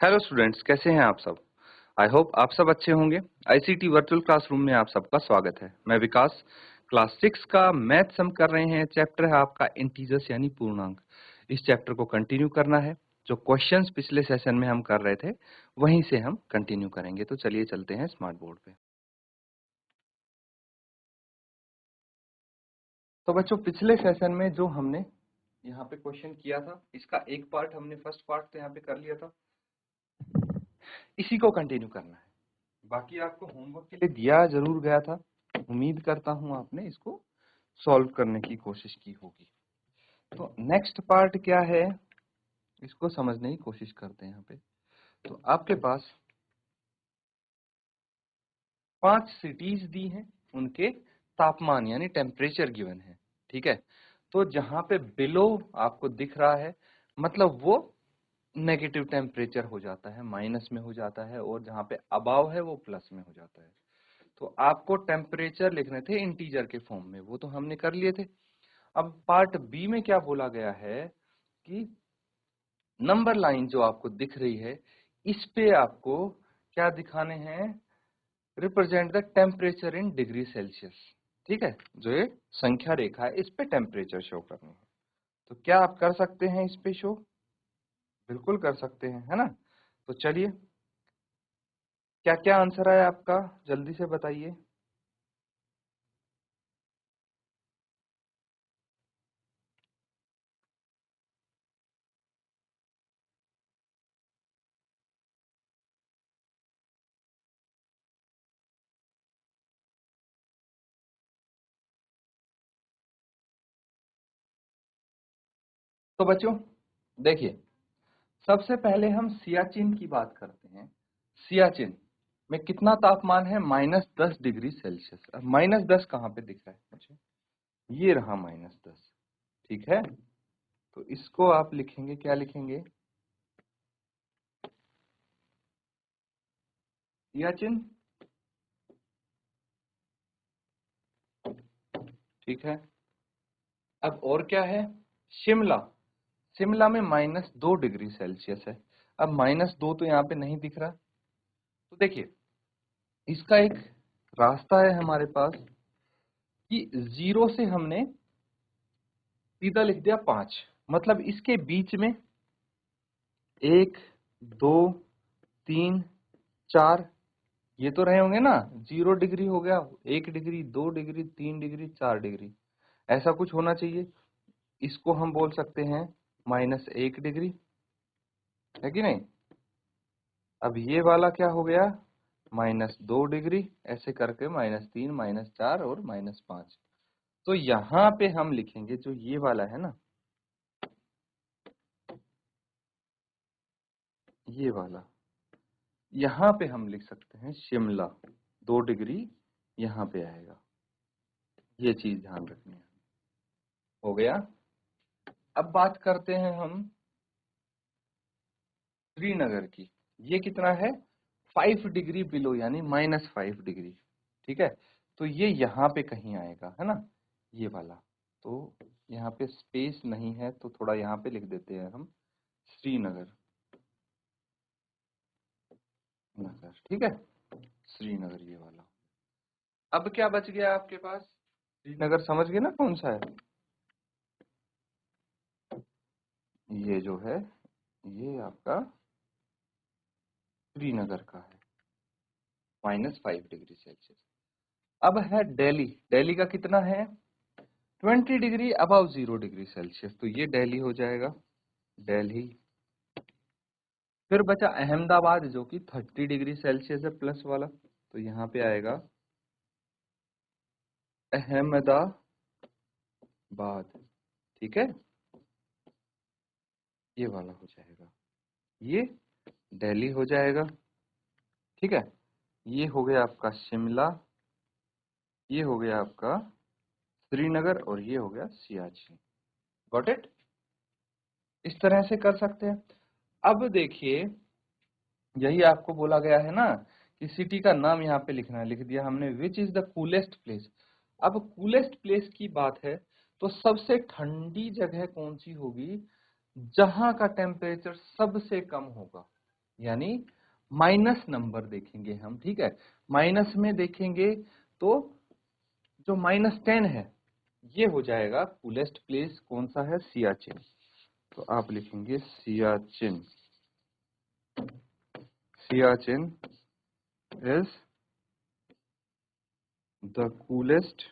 Hello students, कैसे हैं आप सब। आई होप आप सब अच्छे होंगे। आईसीटी वर्चुअल क्लासरूम में आप सबका स्वागत है। मैं विकास, क्लास 6 का मैथ्स हम कर रहे हैं। चैप्टर है आपका इंटीजर्स यानी पूर्णांक। इस चैप्टर को कंटिन्यू करना है। जो क्वेश्चंस पिछले सेशन में हम कर रहे थे वहीं से हम कंटिन्यू करेंगे। तो चलिए चलते हैं स्मार्ट बोर्ड पे। तो बच्चों, पिछले सेशन में जो हमने यहाँ पे क्वेश्चन किया था, इसका एक पार्ट हमने फर्स्ट पार्ट तो यहाँ पे कर लिया था। इसी को कंटिन्यू करना है। बाकी आपको होमवर्क के लिए दिया जरूर गया था। उम्मीद करता हूं आपने इसको सॉल्व करने की कोशिश की होगी। तो नेक्स्ट पार्ट क्या है, इसको समझने की कोशिश करते हैं। यहाँ पे तो आपके पास 5 सिटीज दी हैं, उनके तापमान यानी टेम्परेचर गिवन है। ठीक है, तो जहां पे बिलो आपको दिख रहा है मतलब वो नेगेटिव टेम्परेचर हो जाता है, माइनस में हो जाता है, और जहां पे अबाव है वो प्लस में हो जाता है। तो आपको टेम्परेचर लिखने थे इंटीजर के फॉर्म में, वो तो हमने कर लिए थे। अब पार्ट बी में क्या बोला गया है कि नंबर लाइन जो आपको दिख रही है, इस पे आपको क्या दिखाने हैं, represent the temperature in degree Celsius. ठीक है, जो ये संख्या रेखा है इस पे टेम्परेचर शो करनी है। तो क्या आप कर सकते हैं इस पे शो? बिल्कुल कर सकते हैं, है ना। तो चलिए, क्या क्या आंसर है आपका, जल्दी से बताइए। तो बच्चों देखिए, सबसे पहले हम सियाचिन की बात करते हैं। सियाचिन में कितना तापमान है? -10 डिग्री सेल्सियस। अब -10 कहाँ पे दिख रहा है मुझे? ये रहा -10। ठीक है, तो इसको आप लिखेंगे, क्या लिखेंगे? सियाचिन। ठीक है, अब और क्या है? शिमला। शिमला में -2 डिग्री सेल्सियस है। अब -2 तो यहाँ पे नहीं दिख रहा। तो देखिए, इसका एक रास्ता है हमारे पास कि 0 से हमने सीधा लिख दिया 5, मतलब इसके बीच में 1, 2, 3, 4 ये तो रहे होंगे ना। 0 डिग्री हो गया, 1 डिग्री, 2 डिग्री, 3 डिग्री, 4 डिग्री, ऐसा कुछ होना चाहिए। इसको हम बोल सकते हैं -1 डिग्री, है कि नहीं। अब ये वाला क्या हो गया? -2 डिग्री, ऐसे करके -3, -4 और -5। तो यहाँ पे हम लिखेंगे जो ये वाला है ना, ये वाला, यहाँ पे हम लिख सकते हैं शिमला। 2 डिग्री यहाँ पे आएगा। ये चीज ध्यान रखनी है। हो गया। अब बात करते हैं हम श्रीनगर की। ये कितना है? 5 डिग्री बिलो, यानी -5 डिग्री। ठीक है, तो ये यहाँ पे कहीं आएगा, है ना, ये वाला। तो यहाँ पे स्पेस नहीं है तो थोड़ा यहाँ पे लिख देते हैं हम श्रीनगर। नगर, ठीक है, श्रीनगर ये वाला। अब क्या बच गया आपके पास? श्रीनगर समझ गए ना कौन सा है? ये जो है, ये आपका श्रीनगर का है, -5 डिग्री सेल्सियस। अब है दिल्ली। दिल्ली का कितना है? 20 डिग्री अबव 0 डिग्री सेल्सियस। तो ये दिल्ली हो जाएगा, दिल्ली। फिर बचा अहमदाबाद, जो कि 30 डिग्री सेल्सियस है प्लस वाला। तो यहाँ पे आएगा अहमदाबाद। ठीक है, ये वाला हो जाएगा, ये दिल्ली हो जाएगा। ठीक है, ये हो गया आपका शिमला, ये हो गया आपका श्रीनगर, और ये हो गया सियाचिन। Got it? इस तरह से कर सकते हैं। अब देखिए, यही आपको बोला गया है ना कि सिटी का नाम यहाँ पे लिखना है। लिख दिया हमने, which is the coolest place. अब कूलेस्ट प्लेस की बात है तो सबसे ठंडी जगह कौन सी होगी जहां का टेम्परेचर सबसे कम होगा? यानी माइनस नंबर देखेंगे हम, ठीक है। माइनस में देखेंगे तो जो -10 है ये हो जाएगा कूलेस्ट प्लेस, कौन सा है, सियाचिन। तो आप लिखेंगे Siachen. Siachen is the coolest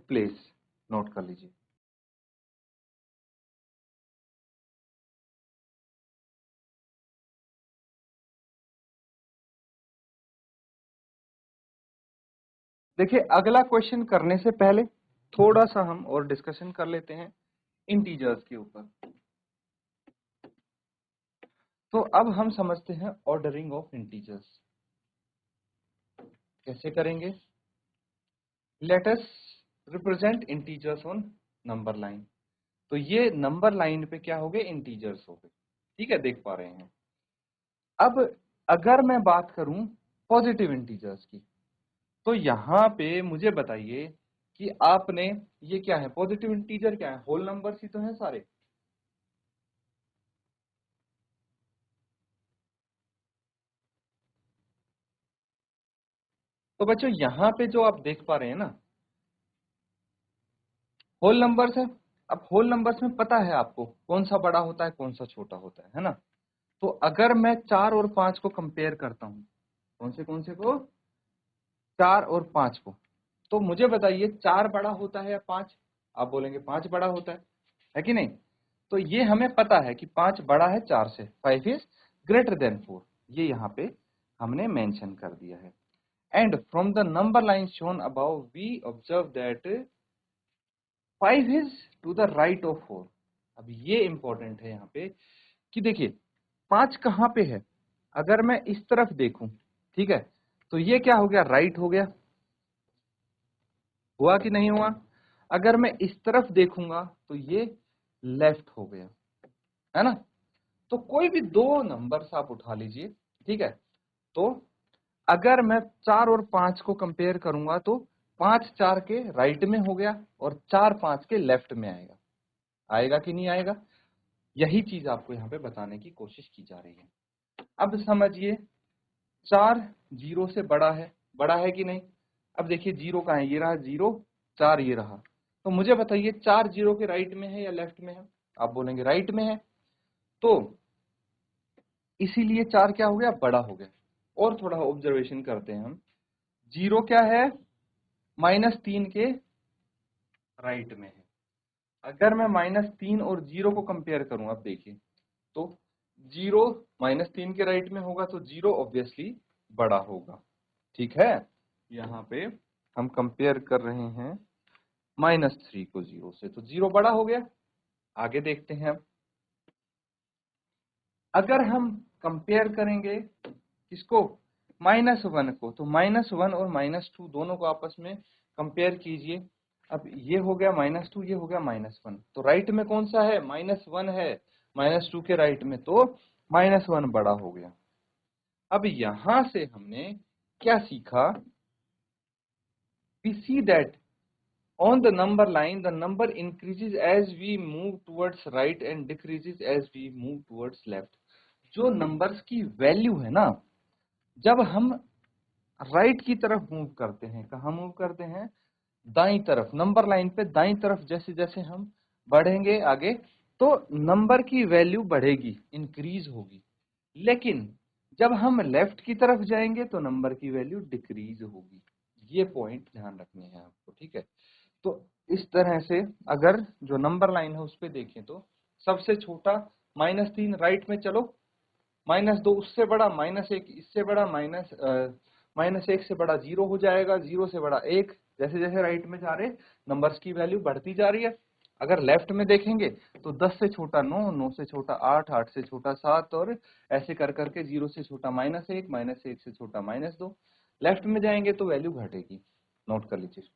place, note कर लीजिए। देखिए अगला क्वेश्चन करने से पहले थोड़ा सा हम और डिस्कशन कर लेते हैं इंटीजर्स के ऊपर। तो अब हम समझते हैं ऑर्डरिंग ऑफ इंटीजर्स कैसे करेंगे। Let us represent integers on number line. तो ये नंबर लाइन पे क्या हो गए, इंटीजर्स हो गए, ठीक है, देख पा रहे हैं। अब अगर मैं बात करूं पॉजिटिव इंटीजर्स की, तो यहां पे मुझे बताइए कि आपने, ये क्या है, पॉजिटिव इंटीजर क्या है, होल नंबर्स ही तो हैं सारे। तो बच्चों यहां पे जो आप देख पा रहे हैं ना, होल नंबर्स है। अब होल नंबर्स में पता है आपको कौन सा बड़ा होता है कौन सा छोटा होता है ना। तो अगर मैं 4 और 5 को कंपेयर करता हूं, कौन से को, 4 और 5 को, तो मुझे बताइए 4 बड़ा होता है या 5। आप बोलेंगे 5 बड़ा होता है कि नहीं। तो ये हमें पता है कि 5 बड़ा है 4 से, 5 इज ग्रेटर देन 4, ये यहाँ पे हमने मेंशन कर दिया है। And from the number line shown above we observe that 5 is to the right of 4। अब ये इंपॉर्टेंट है यहाँ पे कि देखिए 5 कहाँ पे है। अगर मैं इस तरफ देखूं, ठीक है, तो ये क्या हो गया, राइट हो गया, हुआ कि नहीं हुआ। अगर मैं इस तरफ देखूंगा तो ये लेफ्ट हो गया, है ना। तो कोई भी दो नंबर्स आप उठा लीजिए, ठीक है। तो अगर मैं 4 और 5 को कंपेयर करूंगा तो 5 4 के राइट में हो गया और 4 5 के लेफ्ट में आएगा, आएगा कि नहीं आएगा। यही चीज आपको यहाँ पे बताने की कोशिश की जा रही है। अब समझिए 4 0 से बड़ा है कि नहीं। अब देखिए 0 कहाँ है, ये रहा 0, 4 ये रहा। तो मुझे बताइए 4 0 के राइट में है या लेफ्ट में है। आप बोलेंगे राइट में है, तो इसीलिए 4 क्या हो गया, बड़ा हो गया। और थोड़ा ऑब्जर्वेशन करते हैं हम, 0 क्या है, -3 के राइट में है। अगर मैं -3 और 0 को कंपेयर करूं, अब देखिए, तो 0 -3 के राइट में होगा तो 0 ऑब्वियसली बड़ा होगा, ठीक है। यहाँ पे हम कंपेयर कर रहे हैं -3 को 0 से, तो 0 बड़ा हो गया। आगे देखते हैं अब, अगर हम कंपेयर करेंगे किसको, -1 को, तो -1 और -2 दोनों को आपस में कंपेयर कीजिए। अब ये हो गया -2, ये हो गया -1, तो राइट में कौन सा है, -1 है, -2 के राइट में, तो -1 बड़ा हो गया। अब यहां से हमने क्या सीखा, we see that on the number line the number increases as we move towards right and decreases as we move towards left। जो नंबर्स की वैल्यू है ना, जब हम राइट की तरफ मूव करते हैं, कहाँ मूव करते हैं, दाई तरफ, नंबर लाइन पे दाई तरफ जैसे जैसे हम बढ़ेंगे आगे, तो नंबर की वैल्यू बढ़ेगी, इंक्रीज होगी। लेकिन जब हम लेफ्ट की तरफ जाएंगे तो नंबर की वैल्यू डिक्रीज होगी। ये पॉइंट ध्यान रखने हैं आपको, ठीक है। तो इस तरह से अगर जो नंबर लाइन है उस पे देखें तो सबसे छोटा -3 राइट में, चलो -2 उससे बड़ा, -1 इससे बड़ा, -1 से बड़ा 0 हो जाएगा, 0 से बड़ा 1, जैसे जैसे राइट में जा रहे नंबर्स की वैल्यू बढ़ती जा रही है। अगर लेफ्ट में देखेंगे तो 10 से छोटा 9, 9 से छोटा 8, 8 से छोटा 7, और ऐसे कर करके 0 से छोटा -1, -1 से छोटा -2। लेफ्ट में जाएंगे तो वैल्यू घटेगी, नोट कर लीजिए।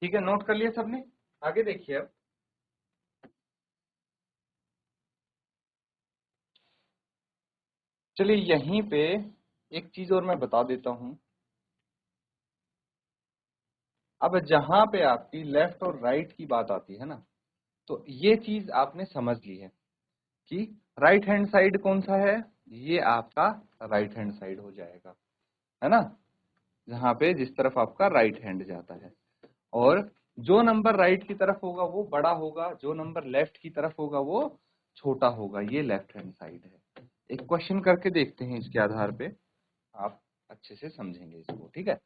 ठीक है, नोट कर लिया सबने। आगे देखिए अब, चलिए यहीं पे एक चीज और मैं बता देता हूं, अब जहां पे आपकी लेफ्ट और राइट की बात आती है ना, तो ये चीज आपने समझ ली है कि राइट हैंड साइड कौन सा है, ये आपका राइट हैंड साइड हो जाएगा, है ना, जहां पे जिस तरफ आपका राइट हैंड जाता है। और जो नंबर राइट की तरफ होगा वो बड़ा होगा, जो नंबर लेफ्ट की तरफ होगा वो छोटा होगा, ये लेफ्ट हैंड साइड है। एक क्वेश्चन करके देखते हैं, इसके आधार पे आप अच्छे से समझेंगे इसको, ठीक है।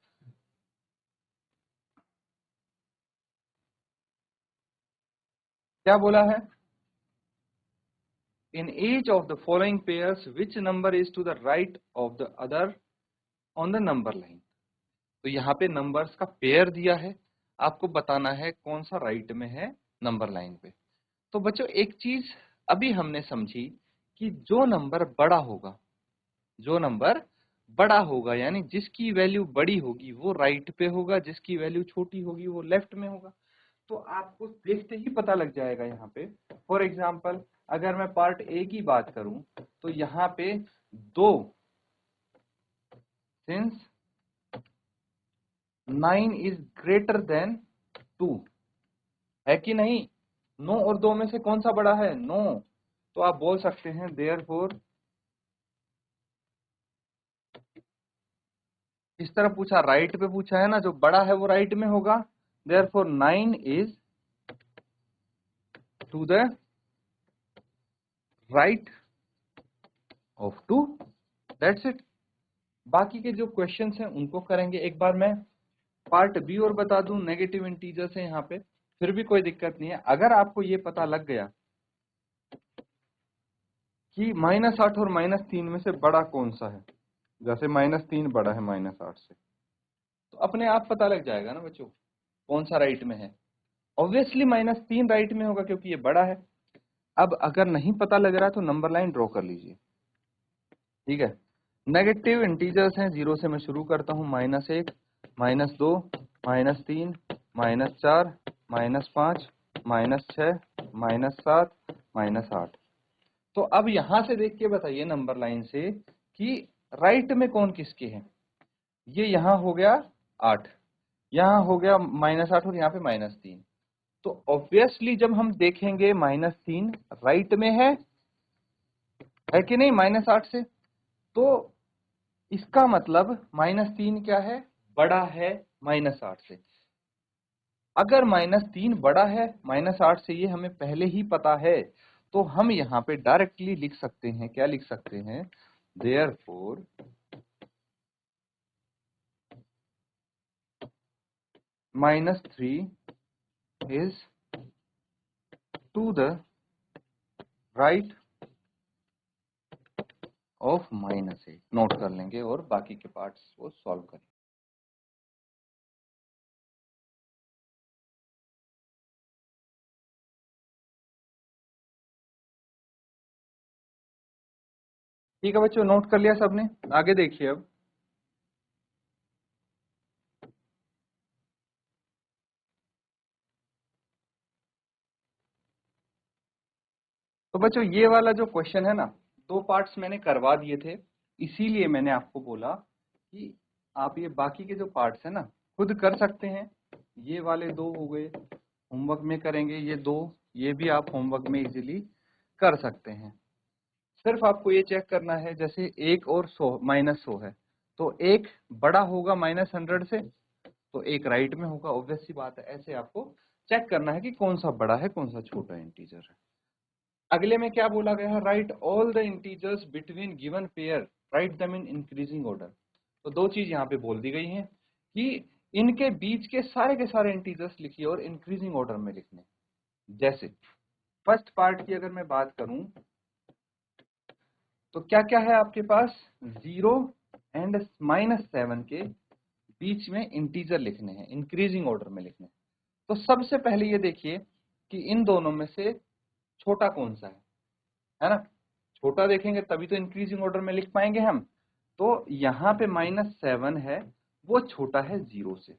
क्या बोला है, in each of the following pairs which number is to the right of the other on the number line. तो यहाँ पे नंबर्स का पेयर दिया है, आपको बताना है कौन सा राइट में है नंबर लाइन पे। तो बच्चों एक चीज अभी हमने समझी कि जो नंबर बड़ा होगा, जो नंबर बड़ा होगा यानी जिसकी वैल्यू बड़ी होगी वो राइट पे होगा, जिसकी वैल्यू छोटी होगी वो लेफ्ट में होगा। तो आपको देखते ही पता लग जाएगा यहाँ पे। फॉर एग्जाम्पल अगर मैं पार्ट ए की बात करूं तो यहाँ पे 2, सिंस 9 इज ग्रेटर देन 2, है कि नहीं, 9 और 2 में से कौन सा बड़ा है, 9। तो आप बोल सकते हैं देयरफॉर, इस तरह पूछा, राइट पे पूछा है ना, जो बड़ा है वो राइट में होगा, therefore 9 is to the right of 2, that's it. बाकी के जो क्वेश्चंस हैं उनको करेंगे। एक बार मैं पार्ट बी और बता दूं, नेगेटिव इंटीजर्स है यहाँ पे, फिर भी कोई दिक्कत नहीं है। अगर आपको ये पता लग गया कि -8 और -3 में से बड़ा कौन सा है, जैसे -3 बड़ा है -8 से, तो अपने आप पता लग जाएगा ना बच्चों कौन सा राइट में है। ऑब्वियसली -3 राइट में होगा क्योंकि ये बड़ा है। अब अगर नहीं पता लग रहा है तो नंबर लाइन ड्रॉ कर लीजिए, ठीक है। नेगेटिव इंटीजर्स हैं, 0 से मैं शुरू करता हूं, -1, -2, -3, -4, -5, -6, -7, -8। तो अब यहां से देख के बताइए नंबर लाइन से कि राइट में कौन किसके हैं। ये यहां हो गया 8, यहां हो गया -8 और यहाँ पे -3। तो ऑब्वियसली जब हम देखेंगे -3 राइट में है कि नहीं -8 से, तो इसका मतलब -3 क्या है, बड़ा है -8 से। अगर -3 बड़ा है -8 से, ये हमें पहले ही पता है, तो हम यहाँ पे डायरेक्टली लिख सकते हैं, क्या लिख सकते हैं, therefore -3 is to the right of -8। Note कर लेंगे और बाकी के पार्ट्स को सॉल्व करेंगे। ठीक है बच्चों, नोट कर लिया सबने, आगे देखिए अब। तो बच्चों ये वाला जो क्वेश्चन है ना, 2 पार्ट्स मैंने करवा दिए थे, इसीलिए मैंने आपको बोला कि आप ये बाकी के जो पार्ट्स है ना खुद कर सकते हैं। ये वाले 2 हो गए, होमवर्क में करेंगे, ये 2, ये भी आप होमवर्क में इजीली कर सकते हैं। सिर्फ आपको ये चेक करना है, जैसे 1 और 100 -100 है, तो एक बड़ा होगा -100 से, तो एक राइट में होगा, ऑब्वियस सी बात है। ऐसे आपको चेक करना है कि कौन सा बड़ा है कौन सा छोटा इंटीजर है। अगले में क्या बोला गया है, right all the integers between given pair, write them in increasing order. तो 2 चीज यहाँ पे बोल दी गई हैं कि इनके बीच के सारे इंटीजर्स लिखिए और इंक्रीजिंग ऑर्डर में लिखने। जैसे फर्स्ट पार्ट की अगर मैं बात करूं तो क्या क्या है आपके पास, 0 एंड -7 के बीच में इंटीजर लिखने हैं, इंक्रीजिंग ऑर्डर में लिखने हैं। तो सबसे पहले ये देखिए कि इन दोनों में से छोटा कौन सा है ना, छोटा देखेंगे तभी तो इंक्रीजिंग ऑर्डर में लिख पाएंगे हम। तो यहाँ पे -7 है, वो छोटा है 0 से,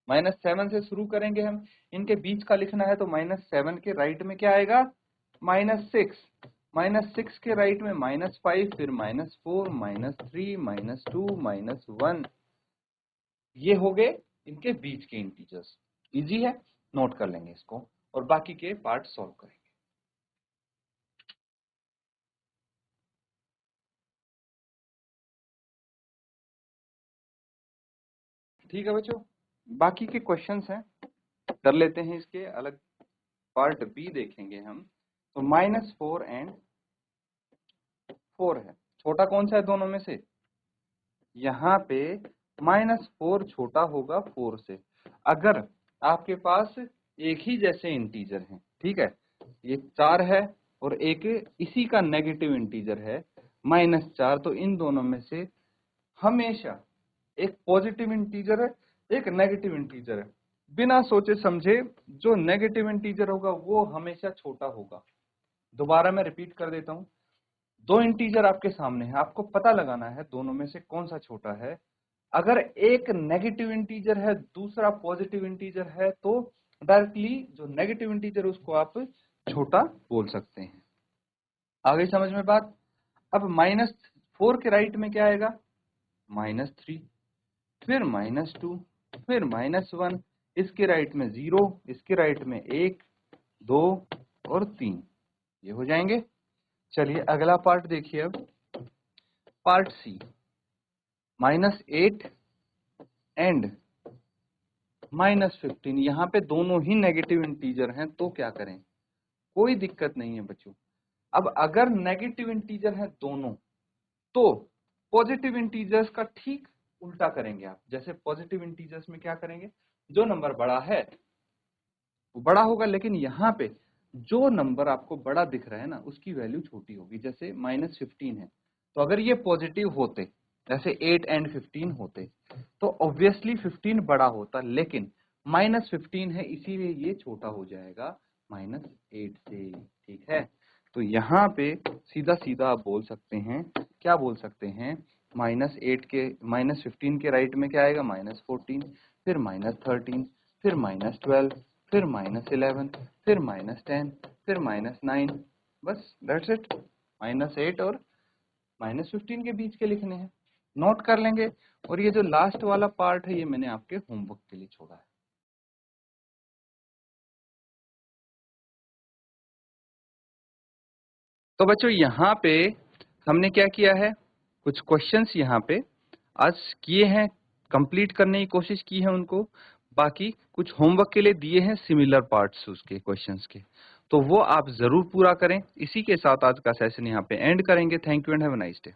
-7 से शुरू करेंगे हम, इनके बीच का लिखना है, तो -7 के राइट में क्या आएगा, -6, -6 के राइट में -5, फिर -4, -3, -2, -1, ये हो गए इनके बीच के इंटीजर्स। इजी है, नोट कर लेंगे इसको और बाकी के पार्ट सॉल्व करेंगे। ठीक है बच्चों, बाकी के क्वेश्चंस हैं, कर लेते हैं। इसके अलग पार्ट बी देखेंगे हम। तो -4 एंड 4 है, छोटा कौन सा है दोनों में से? यहाँ पे -4 छोटा होगा 4 से। अगर आपके पास एक ही जैसे इंटीजर हैं, ठीक है, ये 4 है और एक इसी का नेगेटिव इंटीजर है -4, तो इन दोनों में से हमेशा एक पॉजिटिव इंटीजर है, एक नेगेटिव इंटीजर है। बिना सोचे समझे जो नेगेटिव इंटीजर होगा वो हमेशा छोटा होगा। दोबारा मैं रिपीट कर देता हूं, दो इंटीजर आपके सामने है, आपको पता लगाना है दोनों में से कौन सा छोटा है। अगर एक नेगेटिव इंटीजर है, दूसरा पॉजिटिव इंटीजर है, तो डायरेक्टली जो नेगेटिव इंटीजर है उसको आप छोटा बोल सकते हैं। आगे समझ में बात? अब -4 के राइट में क्या आएगा? -3, फिर -2, फिर -1, इसके राइट में 0, इसके राइट में 1, 2 और 3, ये हो जाएंगे। चलिए अगला पार्ट देखिए। अब पार्ट सी, -8 एंड -15, यहाँ पे दोनों ही नेगेटिव इंटीजर हैं, तो क्या करें? कोई दिक्कत नहीं है बच्चों। अब अगर नेगेटिव इंटीजर है दोनों, तो पॉजिटिव इंटीजर्स का ठीक उल्टा करेंगे आप। जैसे पॉजिटिव इंटीजर्स में क्या करेंगे? जो नंबर बड़ा है वो बड़ा होगा, लेकिन यहाँ पे जो नंबर आपको बड़ा दिख रहा है ना उसकी वैल्यू छोटी होगी। जैसे -15 है, तो अगर ये पॉजिटिव होते, जैसे 8 एंड 15 होते, तो ऑब्वियसली 15 बड़ा होता, लेकिन -15 है इसीलिए ये छोटा हो जाएगा -8 से। ठीक है, तो यहाँ पे सीधा सीधा आप बोल सकते हैं, क्या बोल सकते हैं? -15 के राइट में क्या आएगा? -14, फिर -13, फिर -12, फिर -11, फिर -10, फिर -9, बस दैट्स इट। -8 और -15 के बीच के लिखने हैं, नोट कर लेंगे। और ये जो लास्ट वाला पार्ट है ये मैंने आपके होमवर्क के लिए छोड़ा है। तो बच्चों यहाँ पे हमने क्या किया है, कुछ क्वेश्चंस यहाँ पे आज किए हैं, कंप्लीट करने की कोशिश की है उनको। बाकी कुछ होमवर्क के लिए दिए हैं सिमिलर पार्ट्स उसके क्वेश्चंस के, तो वो आप जरूर पूरा करें। इसी के साथ आज का सेशन यहाँ पे एंड करेंगे। Thank you and have a nice day.